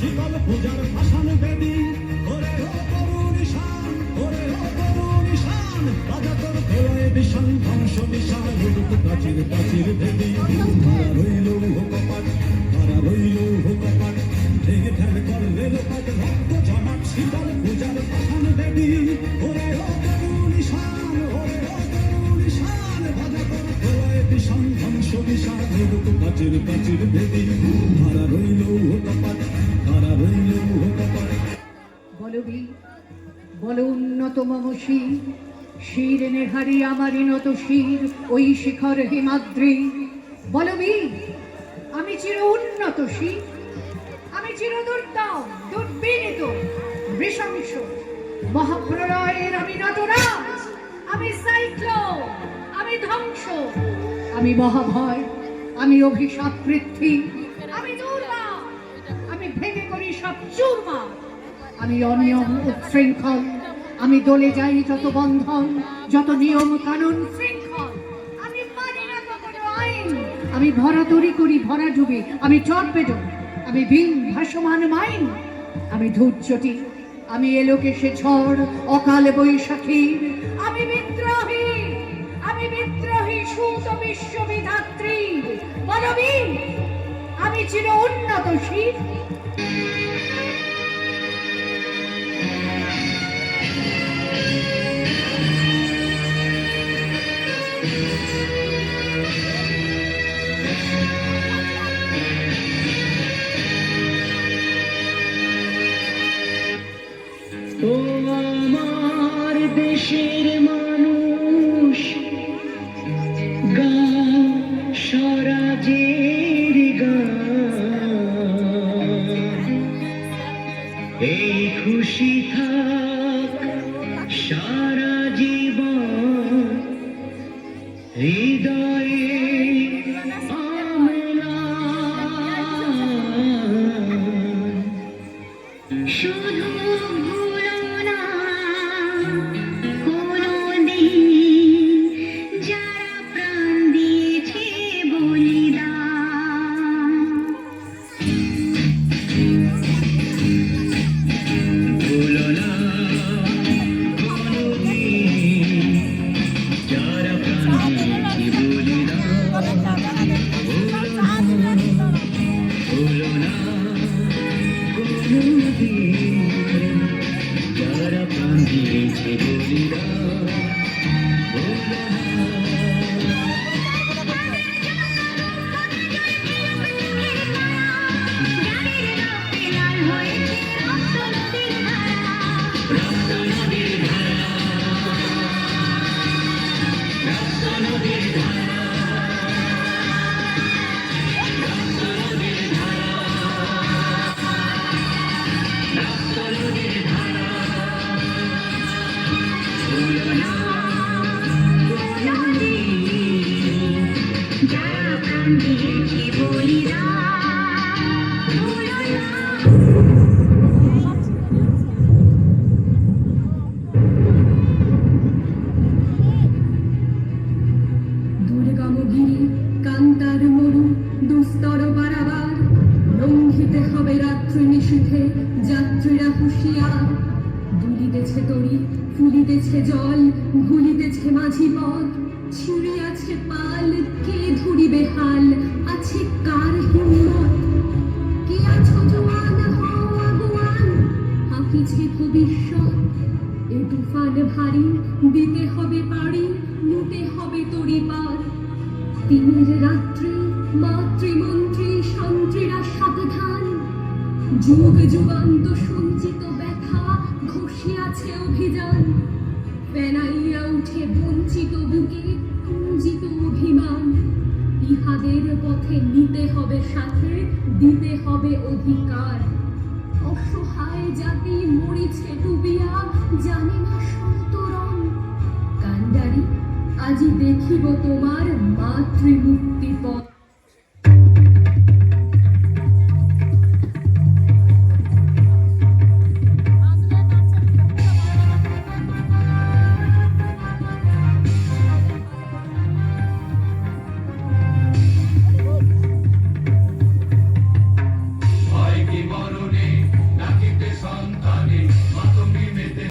শিকল পূজার ভাষণ বেদি ওরে ও করুণ ঈশান ওরে ও করুণ ঈশান রাজা তোর প্রলয় বিষণ ধ্বংস বিশাল রূপ প্রাচীর প্রাচীর ভেদি ধরা রইল কপাট ধরা রইল কপাট ভেঙে ফেল করলে লোপাট রক্ত জমাট শিকল পূজার ভাষণ বেদি ওরে ও করুণ ঈশান ওরে ও করুণ ঈশান রাজা তোর প্রলয় বিষণ ধ্বংস বিশাল রূপ প্রাচীর প্রাচীর ভেদি ধরা রইল কপাট ধরা রইল কপাট। বলো বীর বলো উন্নত মম শির শির নেহারি আমারই নত শির ওই শিখর হিমাদ্রি। বলো বীর আমি চির উন্নত শির আমি চির দুর্দম দুর্বিনীত নৃশংস মহাপ্রলয়ের আমি নটরাজ আমি সাইক্লোন আমি ধ্বংস আমি মহাভয় আমি অভিশাপ পৃথ্বী আমি দুর্গা আমি ভেঙে করি সব চুরমার আমি অনিয়ম উচ্ছৃঙ্খল আমি দলে যাই যত বন্ধন যত নিয়ম কানুন শৃঙ্খল আমি মানি না কোনো আইন আমি ভরাতরি করি ভরা ডুবি আমি টর্পেডো আমি বিন ভাসমান মাইন আমি ধূর্যটি আমি এলোকেশে ঝড় অকাল বৈশাখীর আমি বিদ্রোহী সুত বিশ্ববিধাত্রী বলবি আমি চির উন্নত শির। ও আমার দেশের মানুষ গান স্বরাজের গান এই খুশি থাক সারা জীবন হৃদয়ে শুধু যাত্রীরা হুঁশিয়ার দুলিতেছে তরি ফুলিতেছে জল ভুলিতেছে মাঝি পথ ছিঁড়িয়াছে পাল কে ধরিবে হাল আছে কার হিম্মত কে আছো জোয়ান হও আগুয়ান হাঁকিছে ভবিষ্যৎ এ তুফান ভারী দিতে হবে পাড়ি লুটে হবে তরি পার দিনের রাত্রি মাতৃমন্ত্রী সন্ত্রীরা সাবধান যুগ যুগান্ত সঞ্চিত ব্যথা ঘষিয়াছে অভিযান বেনাইয়া উঠে বঞ্চিত বুকে পুঞ্জিত অভিমান ইহাদের পথে নিতে হবে সাথে দিতে হবে অধিকার অসহায় জাতি মরিছে ডুবিয়া জানে না সন্তরণ কান্ডারি আজি দেখিব তোমার মাতৃমুক্তি পথ।